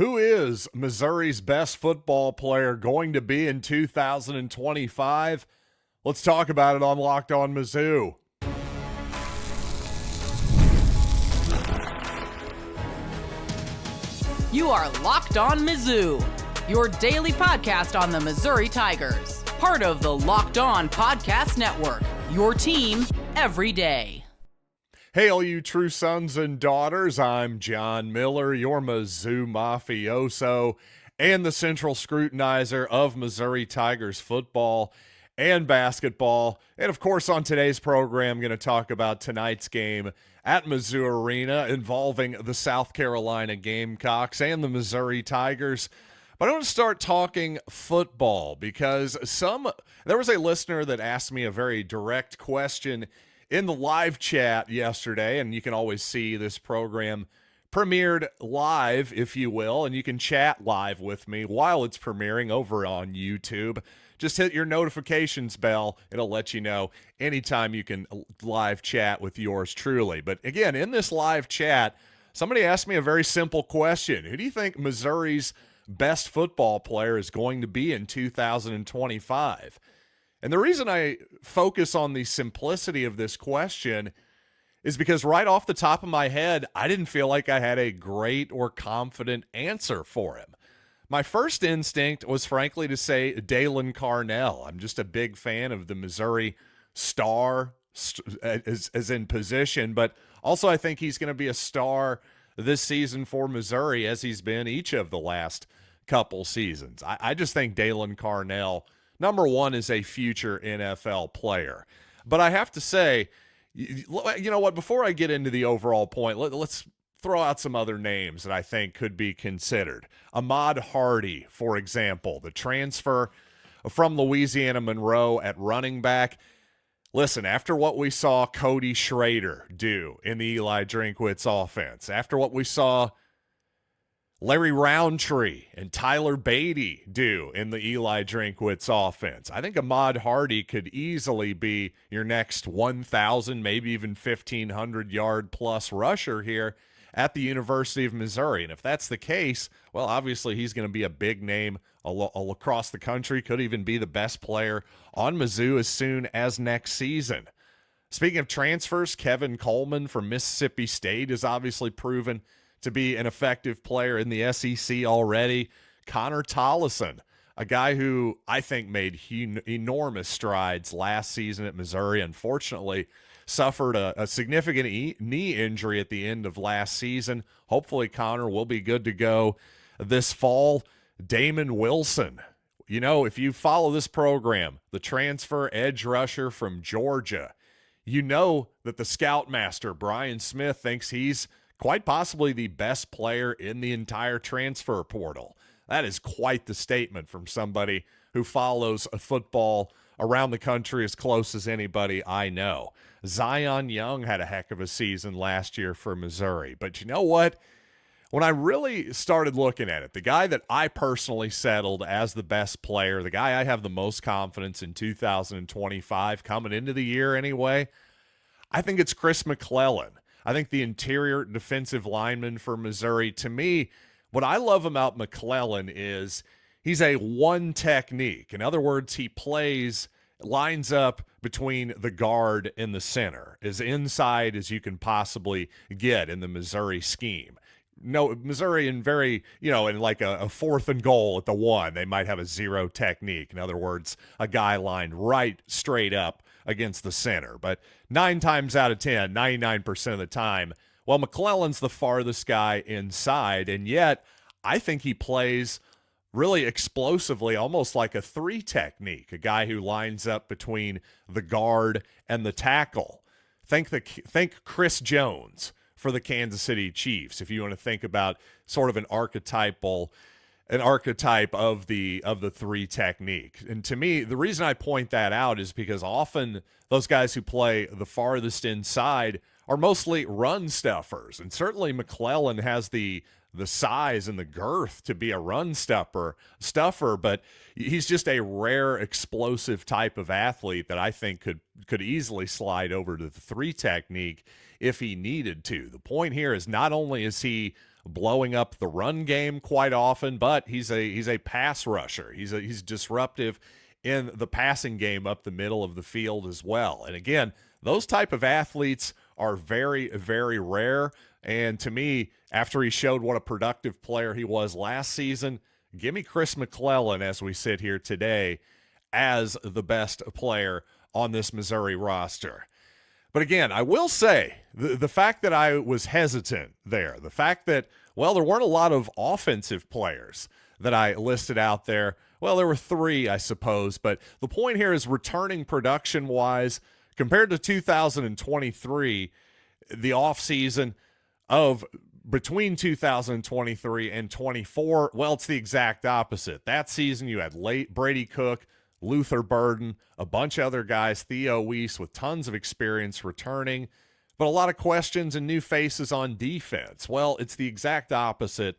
Who is Missouri's best football player going to be in 2025? Let's talk about it on Locked On Mizzou. You are Locked On Mizzou, your daily podcast on the Missouri Tigers. Part of the Locked On Podcast Network, your team every day. Hey, all you true sons and daughters, I'm John Miller, your Mizzou mafioso and the central scrutinizer of Missouri Tigers football and basketball. And of course, on today's program, I'm going to talk about tonight's game at Mizzou Arena involving the South Carolina Gamecocks and the Missouri Tigers. But I want to start talking football because there was a listener that asked me a very direct question in the live chat yesterday, and you can always see this program premiered live, if you will, and you can chat live with me while it's premiering over on YouTube. Just hit your notifications bell. It'll let you know anytime you can live chat with yours truly. But again, in this live chat, somebody asked me a very simple question. Who do you think Missouri's best football player is going to be in 2025? And the reason I focus on the simplicity of this question is because right off the top of my head, I didn't feel like I had a great or confident answer for him. My first instinct was frankly to say Dalen Carnell. I'm just a big fan of the Missouri star as in position, but also I think he's going to be a star this season for Missouri as he's been each of the last couple seasons. I just think Dalen Carnell, number one, is a future NFL player. But I have to say, you know what, before I get into the overall point, let's throw out some other names that I think could be considered. Ahmad Hardy, for example, the transfer from Louisiana Monroe at running back. Listen, after what we saw Cody Schrader do in the Eli Drinkwitz offense, after what we saw Larry Roundtree and Tyler Beatty do in the Eli Drinkwitz offense, I think Ahmad Hardy could easily be your next 1,000, maybe even 1,500 yard plus rusher here at the University of Missouri. And if that's the case, well, obviously he's going to be a big name all across the country, could even be the best player on Mizzou as soon as next season. Speaking of transfers, Kevin Coleman from Mississippi State is obviously proven to be an effective player in the SEC already. Connor Tollison, a guy who I think made enormous strides last season at Missouri, unfortunately suffered a significant knee injury at the end of last season. Hopefully Connor will be good to go this fall. Damon Wilson, you know, if you follow this program, the transfer edge rusher from Georgia, you know that the scoutmaster, Brian Smith, thinks he's quite possibly the best player in the entire transfer portal. That is quite the statement from somebody who follows football around the country as close as anybody I know. Zion Young had a heck of a season last year for Missouri. But you know what? When I really started looking at it, the guy that I personally settled as the best player, the guy I have the most confidence in 2025 coming into the year anyway, I think it's Chris McClellan. I think the interior defensive lineman for Missouri, to me, what I love about McClellan is he's a one technique. In other words, he lines up between the guard and the center, as inside as you can possibly get in the Missouri scheme. No, Missouri in like a 4th and goal at the 1, they might have a zero technique. In other words, a guy lined right straight up against the center. But 9 times out of 10, 99% of the time, well, McClellan's the farthest guy inside, and yet I think he plays really explosively, almost like a 3 technique, a guy who lines up between the guard and the tackle. Think Chris Jones for the Kansas City Chiefs, if you want to think about sort of an archetype of the 3 technique. And to me, the reason I point that out is because often those guys who play the farthest inside are mostly run stuffers. And certainly McClellan has the size and the girth to be a run stuffer, but he's just a rare explosive type of athlete that I think could easily slide over to the 3 technique if he needed to. The point here is not only is he blowing up the run game quite often, but he's a pass rusher. He's disruptive in the passing game up the middle of the field as well. And again, those type of athletes are very, very rare. And to me, after he showed what a productive player he was last season, give me Chris McClellan as we sit here today as the best player on this Missouri roster. But again, I will say the fact that I was hesitant there, the fact that, well, there weren't a lot of offensive players that I listed out there. Well, there were 3, I suppose. But the point here is returning production-wise, compared to 2023, the offseason of between 2023 and 24, well, it's the exact opposite. That season, you had Brady Cook, Luther Burden, a bunch of other guys, Theo Weiss with tons of experience returning, but a lot of questions and new faces on defense. Well, it's the exact opposite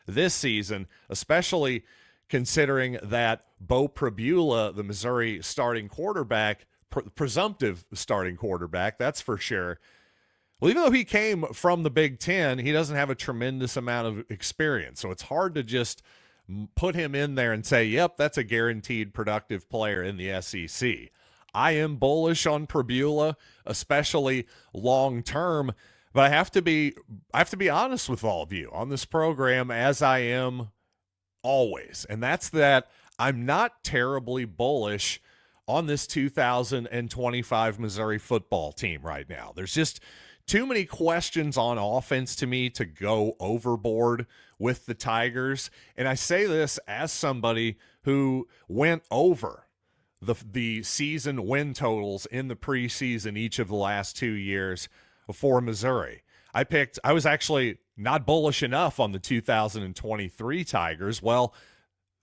this season, especially considering that Bo Pribula, the Missouri starting quarterback, presumptive starting quarterback, that's for sure. Well, even though he came from the Big Ten, he doesn't have a tremendous amount of experience. So it's hard to just put him in there and say, yep, that's a guaranteed productive player in the SEC. I am bullish on Pribula, especially long term, but I have to be honest with all of you on this program, as I am always. And that's that I'm not terribly bullish on this 2025 Missouri football team right now. There's just too many questions on offense to me to go overboard with the Tigers. And I say this as somebody who went over the season win totals in the preseason each of the last 2 years for Missouri. I was actually not bullish enough on the 2023 Tigers. Well,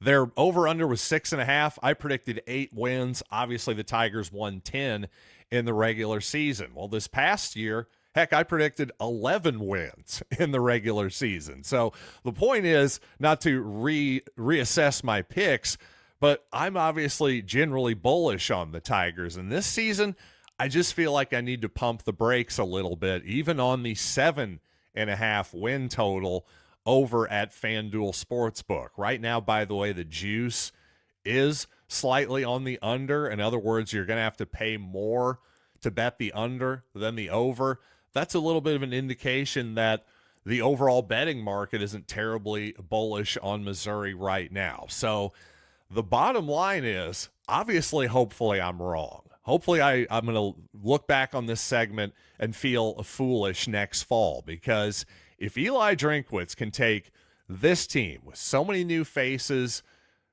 their over-under was 6.5. I predicted 8 wins. Obviously, the Tigers won 10 in the regular season. Well, this past year, heck, I predicted 11 wins in the regular season. So the point is not to reassess my picks, but I'm obviously generally bullish on the Tigers. And this season, I just feel like I need to pump the brakes a little bit, even on the 7.5 win total over at FanDuel Sportsbook. Right now, by the way, the juice is slightly on the under. In other words, you're going to have to pay more to bet the under than the over. That's a little bit of an indication that the overall betting market isn't terribly bullish on Missouri right now. So the bottom line is, obviously, hopefully I'm wrong. Hopefully I'm going to look back on this segment and feel foolish next fall, because if Eli Drinkwitz can take this team with so many new faces,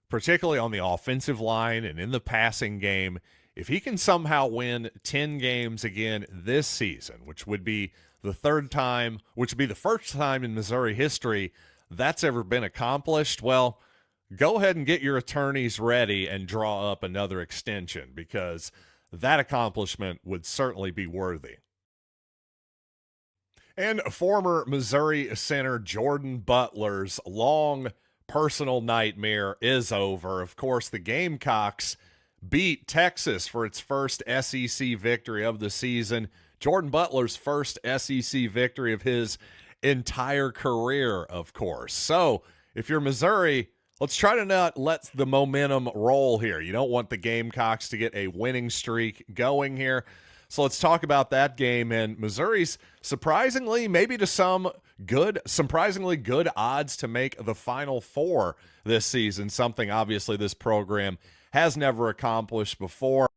particularly on the offensive line and in the passing game, if he can somehow win 10 games again this season, which would be the first time in Missouri history that's ever been accomplished, well, go ahead and get your attorneys ready and draw up another extension, because that accomplishment would certainly be worthy. And former Missouri center Jordan Butler's long personal nightmare is over. Of course, the Gamecocks beat Texas for its first SEC victory of the season. Jordan Butler's first SEC victory of his entire career, of course. So if you're Missouri, let's try to not let the momentum roll here. You don't want the Gamecocks to get a winning streak going here. So let's talk about that game. And Missouri's surprisingly, maybe to some surprisingly good odds to make the Final Four this season, something obviously this program has never accomplished before.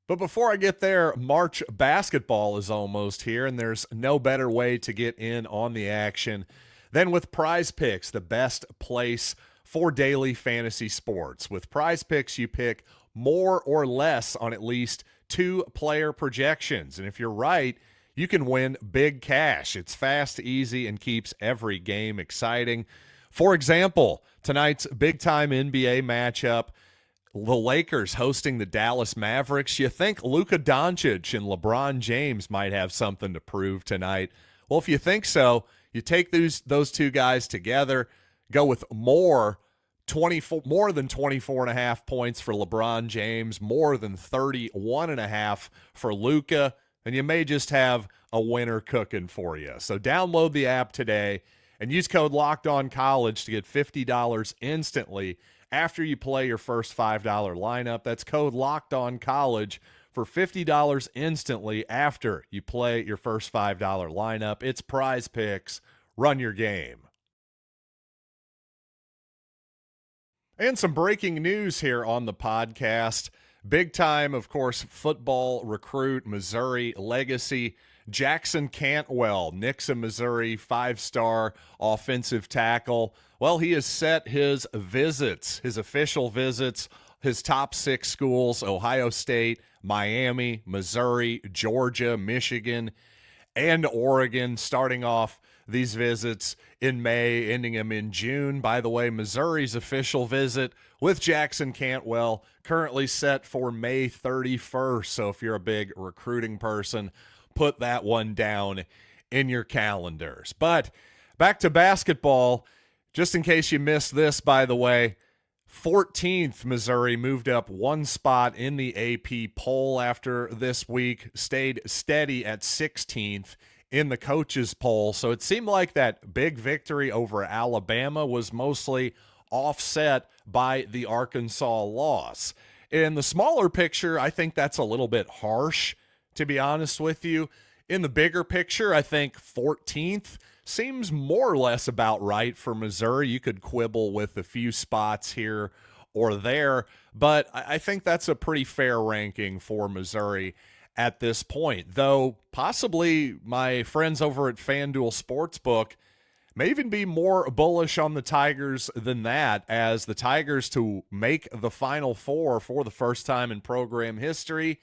But before I get there, March basketball is almost here, and there's no better way to get in on the action than with PrizePicks, the best place for daily fantasy sports. With PrizePicks, you pick more or less on at least 2 player projections. And if you're right, you can win big cash. It's fast, easy, and keeps every game exciting. For example, tonight's big-time NBA matchup, the Lakers hosting the Dallas Mavericks. You think Luka Doncic and LeBron James might have something to prove tonight. Well, if you think so, you take those two guys together, go with more than 24.5 points for LeBron James, more than 31.5 for Luka. and you may just have a winner cooking for you. So download the app today and use code LOCKEDONCollege to get $50 instantly after you play your first $5 lineup. That's code LOCKEDONCollege for $50 instantly after you play your first $5 lineup. It's PrizePicks. Run your game. And some breaking news here on the podcast. Big time, of course, football recruit, Missouri legacy, Jackson Cantwell, Nixa, Missouri, 5-star offensive tackle. Well, he has set his visits, his official visits, his top 6 schools: Ohio State, Miami, Missouri, Georgia, Michigan, and Oregon, starting off these visits in May, ending them in June. By the way, Missouri's official visit with Jackson Cantwell currently set for May 31st. So if you're a big recruiting person, put that one down in your calendars. But back to basketball, just in case you missed this, by the way, 14th, Missouri moved up one spot in the AP poll after this week, stayed steady at 16th in the coaches poll. So it seemed like that big victory over Alabama was mostly offset by the Arkansas loss. In the smaller picture, I think that's a little bit harsh, to be honest with you. In the bigger picture, I think 14th seems more or less about right for Missouri. You could quibble with a few spots here or there, but I think that's a pretty fair ranking for Missouri at this point. Though possibly my friends over at FanDuel Sportsbook may even be more bullish on the Tigers than that, as the Tigers to make the Final Four for the first time in program history,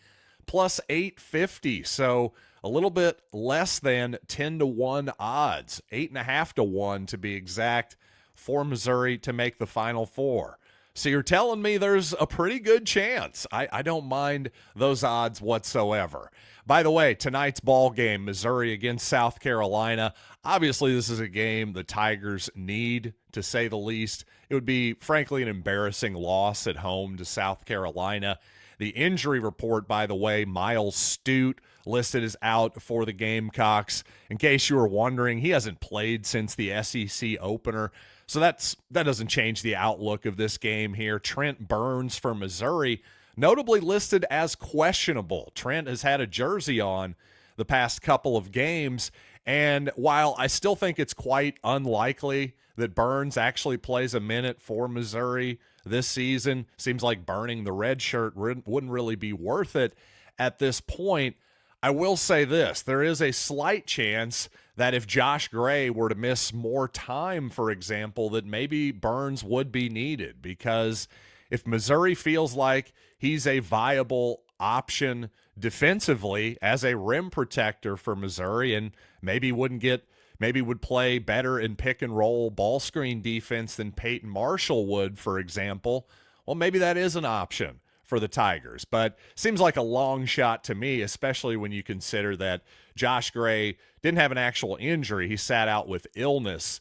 plus 850. So a little bit less than 10-1 odds, 8.5-1 to be exact, for Missouri to make the Final Four. So you're telling me there's a pretty good chance. I don't mind those odds whatsoever. By the way, tonight's ball game, Missouri against South Carolina. Obviously, this is a game the Tigers need, to say the least. It would be, frankly, an embarrassing loss at home to South Carolina. The injury report, by the way, Miles Stute listed as out for the Gamecocks. In case you were wondering, he hasn't played since the SEC opener. So that doesn't change the outlook of this game here. Trent Burns for Missouri, notably listed as questionable. Trent has had a jersey on the past couple of games, and while I still think it's quite unlikely that Burns actually plays a minute for Missouri this season, seems like burning the red shirt wouldn't really be worth it at this point. I will say this: there is a slight chance that if Josh Gray were to miss more time, for example, that maybe Burns would be needed, because if Missouri feels like he's a viable option defensively as a rim protector for Missouri, and maybe would play better in pick and roll ball screen defense than Peyton Marshall would, for example, well, maybe that is an option for the Tigers. But seems like a long shot to me, especially when you consider that Josh Gray didn't have an actual injury. He sat out with illness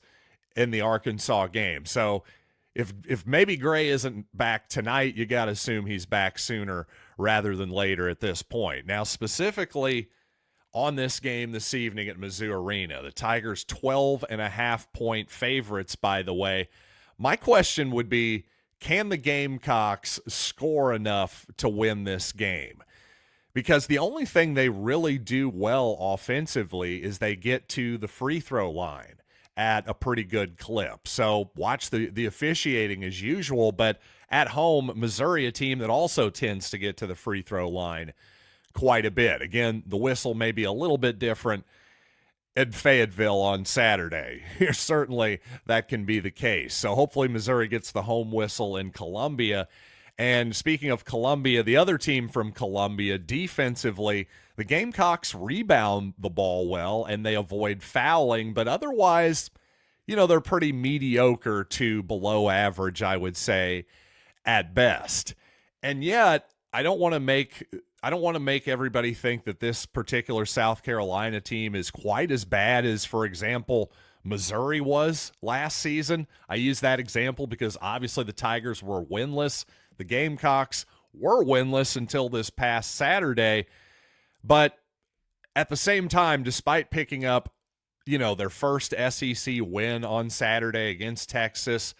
in the Arkansas game. So if maybe Gray isn't back tonight, you got to assume he's back sooner rather than later at this point. Now, specifically on this game this evening at Mizzou Arena, the Tigers 12.5-point favorites, by the way. My question would be, can the Gamecocks score enough to win this game? Because the only thing they really do well offensively is they get to the free throw line at a pretty good clip. So watch the officiating as usual, but at home, Missouri, a team that also tends to get to the free throw line quite a bit. Again, the whistle may be a little bit different at Fayetteville on Saturday. Certainly that can be the case. So hopefully Missouri gets the home whistle in Columbia. And speaking of Columbia, the other team from Columbia, defensively, the Gamecocks rebound the ball well and they avoid fouling, but otherwise, they're pretty mediocre to below average, I would say, at best. And yet, I don't want to make everybody think that this particular South Carolina team is quite as bad as, for example, Missouri was last season. I use that example because obviously the Tigers were winless. The Gamecocks were winless until this past Saturday. But At the same time, despite picking up, their first SEC win on Saturday against Texas,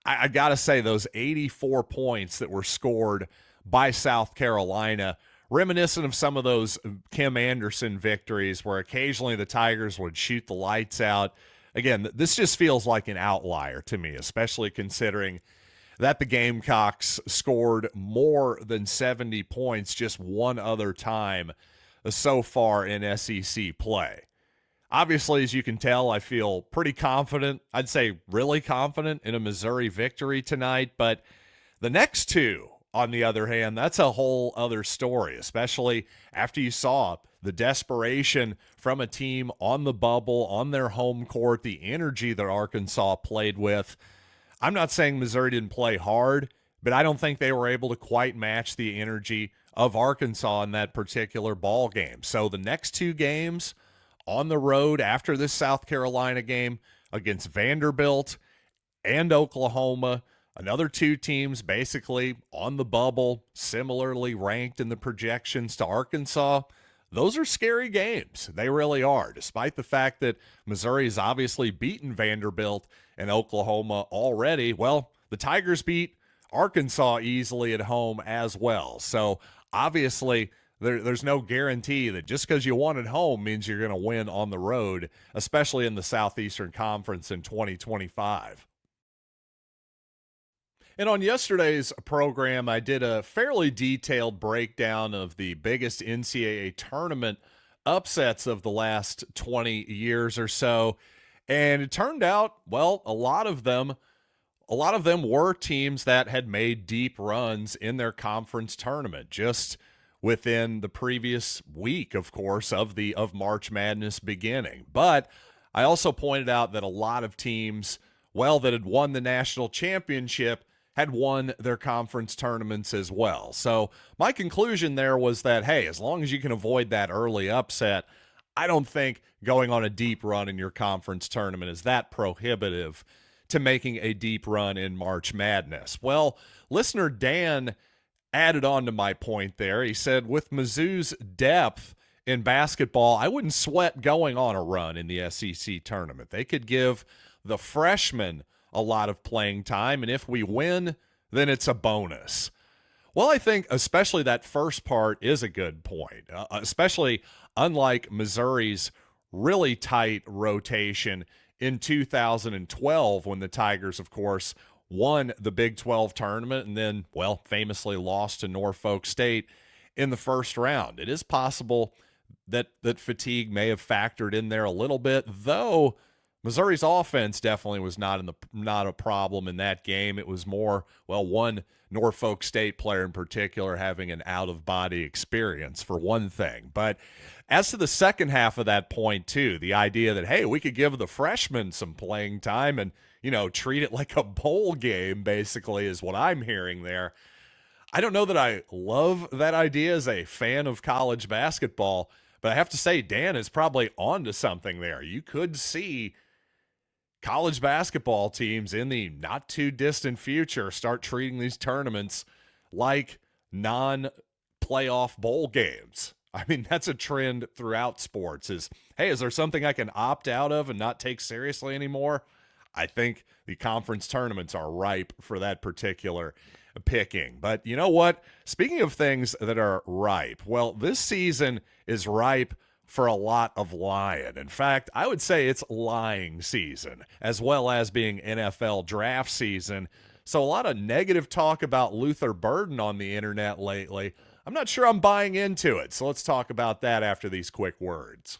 I got to say those 84 points that were scored by South Carolina, reminiscent of some of those Kim Anderson victories where occasionally the Tigers would shoot the lights out. Again, this just feels like an outlier to me, especially considering that the Gamecocks scored more than 70 points just one other time so far in SEC play. Obviously, as you can tell, I feel pretty confident. I'd say really confident in a Missouri victory tonight. But the next two, on the other hand, that's a whole other story, especially after you saw the desperation from a team on the bubble, on their home court, the energy that Arkansas played with. I'm not saying Missouri didn't play hard, but I don't think they were able to quite match the energy of Arkansas in that particular ball game. So the next two games on the road after this South Carolina game against Vanderbilt and Oklahoma, another two teams basically on the bubble, similarly ranked in the projections to Arkansas. Those are scary games. They really are, despite the fact that Missouri has obviously beaten Vanderbilt and Oklahoma already. Well, the Tigers beat Arkansas easily at home as well. So obviously there's no guarantee that just because you won at home means you're going to win on the road, especially in the Southeastern Conference in 2025. And on yesterday's program, I did a fairly detailed breakdown of the biggest NCAA tournament upsets of the last 20 years or so. And it turned out, well, a lot of them were teams that had made deep runs in their conference tournament just within the previous week, of course, of March Madness beginning. But I also pointed out that a lot of teams, well, that had won the national championship had won their conference tournaments as well. So my conclusion there was that, hey, as long as you can avoid that early upset, I don't think going on a deep run in your conference tournament is that prohibitive to making a deep run in March Madness. Well, listener Dan added on to my point there. He said, with Mizzou's depth in basketball, I wouldn't sweat going on a run in the SEC tournament. They could give the freshmen a lot of playing time, and if we win, then it's a bonus. Well, I think especially that first part is a good point, especially unlike Missouri's really tight rotation in 2012 when the Tigers, of course, won the Big 12 tournament and then, well, famously lost to Norfolk State in the first round. It is possible that fatigue may have factored in there a little bit, though Missouri's offense definitely was not a problem in that game. It was more, well, one Norfolk State player in particular having an out-of-body experience, for one thing. But as to the second half of that point, too, the idea that, hey, we could give the freshmen some playing time and, treat it like a bowl game, basically, is what I'm hearing there. I don't know that I love that idea as a fan of college basketball, but I have to say Dan is probably onto something there. You could see college basketball teams in the not too distant future start treating these tournaments like non-playoff bowl games. I mean, that's a trend throughout sports is, hey, is there something I can opt out of and not take seriously anymore? I think the conference tournaments are ripe for that particular picking. But you know what? Speaking of things that are ripe, well, this season is ripe for a lot of lying. In fact, I would say it's lying season, as well as being NFL draft season. So a lot of negative talk about Luther Burden on the internet lately. I'm not sure I'm buying into it. So let's talk about that after these quick words.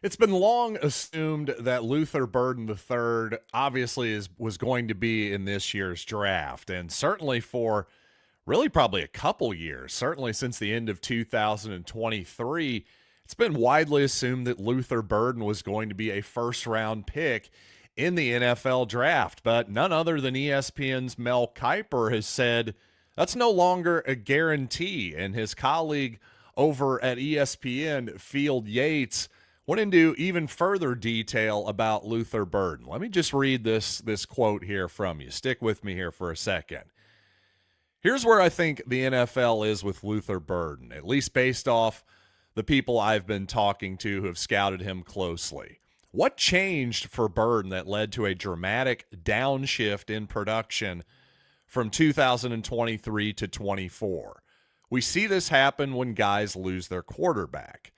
It's been long assumed that Luther Burden III obviously was going to be in this year's draft, and certainly for really probably a couple years, certainly since the end of 2023, it's been widely assumed that Luther Burden was going to be a first-round pick in the NFL draft, but none other than ESPN's Mel Kiper has said that's no longer a guarantee, and his colleague over at ESPN, Field Yates, went into even further detail about Luther Burden. Let me just read this quote here from you. Stick with me here for a second. Here's where I think the NFL is with Luther Burden, at least based off the people I've been talking to who have scouted him closely. What changed for Burden that led to a dramatic downshift in production from 2023 to 24? We see this happen when guys lose their quarterback.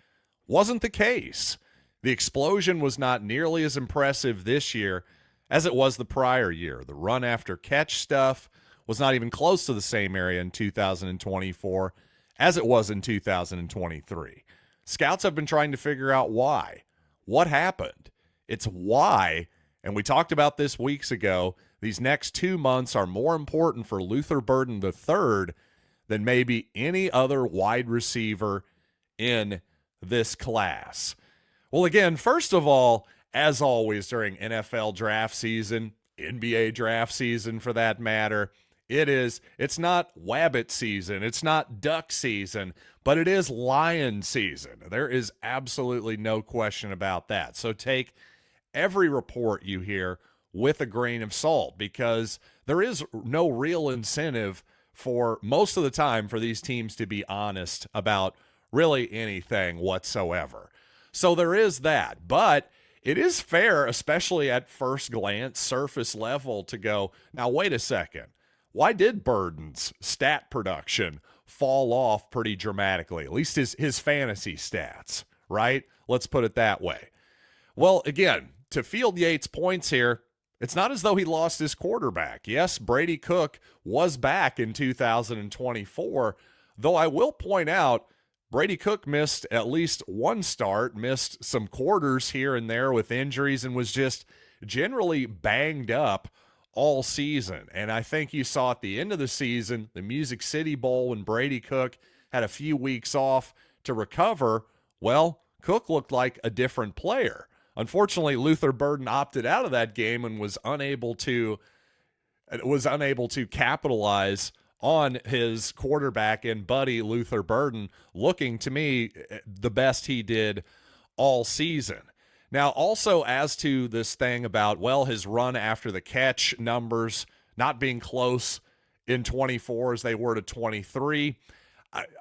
Wasn't the case. The explosion was not nearly as impressive this year as it was the prior year. The run after catch stuff was not even close to the same area in 2024 as it was in 2023. Scouts have been trying to figure out why. What happened? It's why, and we talked about this weeks ago, these next 2 months are more important for Luther Burden III than maybe any other wide receiver in this class. Well, again, first of all, as always during NFL draft season, NBA draft season for that matter, it's not Wabbit season, it's not duck season, but it is lion season. There is absolutely no question about that. So take every report you hear with a grain of salt, because there is no real incentive for most of the time for these teams to be honest about really anything whatsoever. So there is that, but it is fair, especially at first glance, surface level, to go, now wait a second. Why did Burden's stat production fall off pretty dramatically? At least his fantasy stats, right? Let's put it that way. Well, again, to Field Yates' points here, it's not as though he lost his quarterback. Yes, Brady Cook was back in 2024, though I will point out Brady Cook missed at least one start, missed some quarters here and there with injuries, and was just generally banged up all season. And I think you saw at the end of the season, the Music City Bowl, when Brady Cook had a few weeks off to recover, well, Cook looked like a different player. Unfortunately, Luther Burden opted out of that game and was unable to capitalize on his quarterback and buddy Luther Burden, looking to me the best he did all season. Now, also as to this thing about, well, his run after the catch numbers not being close in 24 as they were to 23,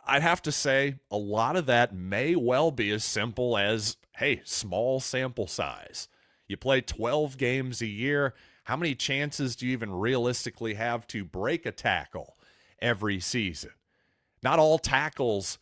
I'd have to say a lot of that may well be as simple as, hey, small sample size. You play 12 games a year. How many chances do you even realistically have to break a tackle every season? Not all tackles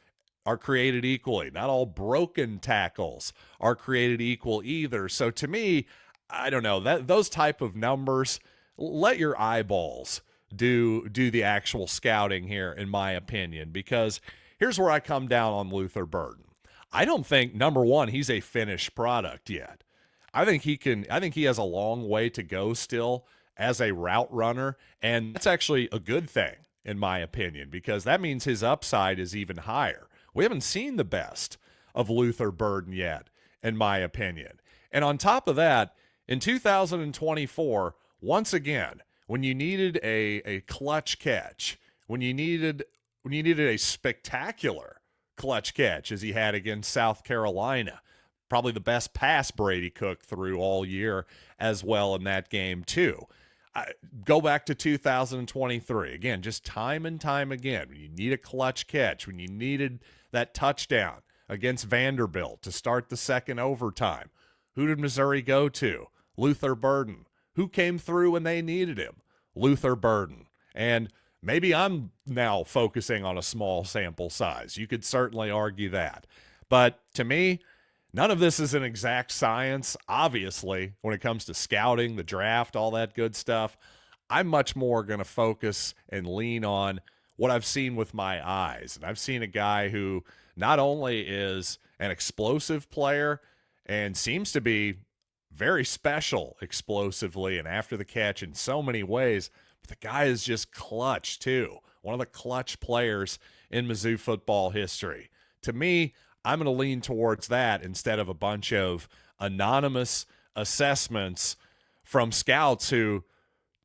are created equally. Not all broken tackles are created equal either. So to me, I don't know, that those type of numbers, let your eyeballs do the actual scouting here, in my opinion, because here's where I come down on Luther Burden. I don't think, number one, he's a finished product yet. I think he has a long way to go still as a route runner, and that's actually a good thing in my opinion, because that means his upside is even higher. We haven't seen the best of Luther Burden yet, in my opinion. And on top of that, in 2024, once again, when you needed a clutch catch, when you needed a spectacular clutch catch as he had against South Carolina, probably the best pass Brady Cook threw all year as well in that game too. Go back to 2023. Again, just time and time again, when you need a clutch catch, when you needed that touchdown against Vanderbilt to start the second overtime, who did Missouri go to? Luther Burden. Who came through when they needed him? Luther Burden. And maybe I'm now focusing on a small sample size. You could certainly argue that. But to me, none of this is an exact science, obviously, when it comes to scouting, the draft, all that good stuff. I'm much more going to focus and lean on what I've seen with my eyes. And I've seen a guy who not only is an explosive player and seems to be very special explosively and after the catch in so many ways, but the guy is just clutch too. One of the clutch players in Mizzou football history. To me, I'm going to lean towards that instead of a bunch of anonymous assessments from scouts who,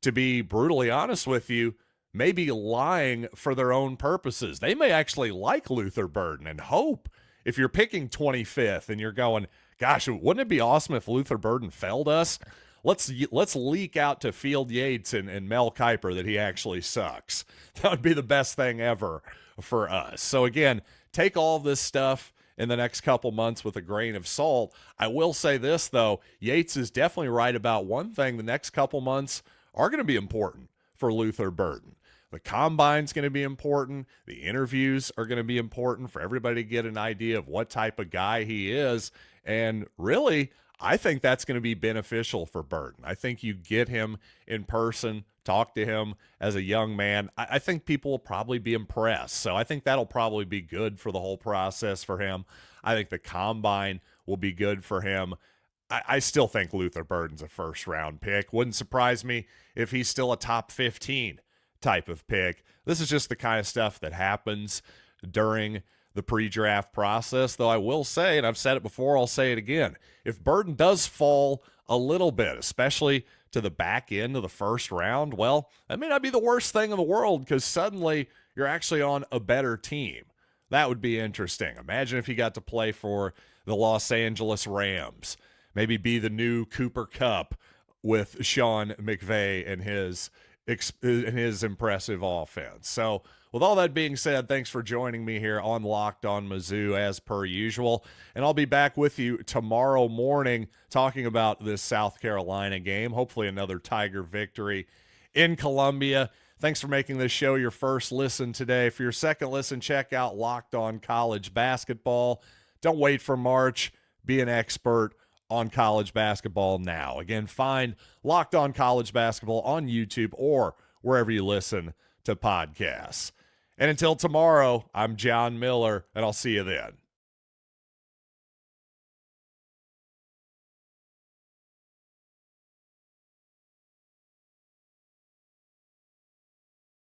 to be brutally honest with you, may be lying for their own purposes. They may actually like Luther Burden and hope, if you're picking 25th and you're going, gosh, wouldn't it be awesome if Luther Burden failed us? let's leak out to Field Yates and Mel Kiper that he actually sucks. That would be the best thing ever for us. So again, take all this stuff in the next couple months with a grain of salt. I will say this, though. Yates is definitely right about one thing. The next couple months are going to be important for Luther Burden. The combine's going to be important. The interviews are going to be important for everybody to get an idea of what type of guy he is. And really, I think that's going to be beneficial for Burden. I think you get him in person, talk to him as a young man. I think people will probably be impressed. So I think that'll probably be good for the whole process for him. I think the combine will be good for him. I still think Luther Burden's a first-round pick. Wouldn't surprise me if he's still a top 15 type of pick. This is just the kind of stuff that happens during the pre-draft process, though I will say, and I've said it before, I'll say it again, if Burden does fall a little bit, especially to the back end of the first round, well, that may not be the worst thing in the world because suddenly you're actually on a better team. That would be interesting. Imagine if he got to play for the Los Angeles Rams, maybe be the new Cooper Kupp with Sean McVay and his impressive offense. So with all that being said, thanks for joining me here on Locked On Mizzou as per usual. And I'll be back with you tomorrow morning talking about this South Carolina game, hopefully another Tiger victory in Columbia. Thanks for making this show your first listen today. For your second listen, check out Locked On College Basketball. Don't wait for March. Be an expert on college basketball now. Again, find Locked On College Basketball on YouTube or wherever you listen to podcasts. And until tomorrow, I'm John Miller, and I'll see you then.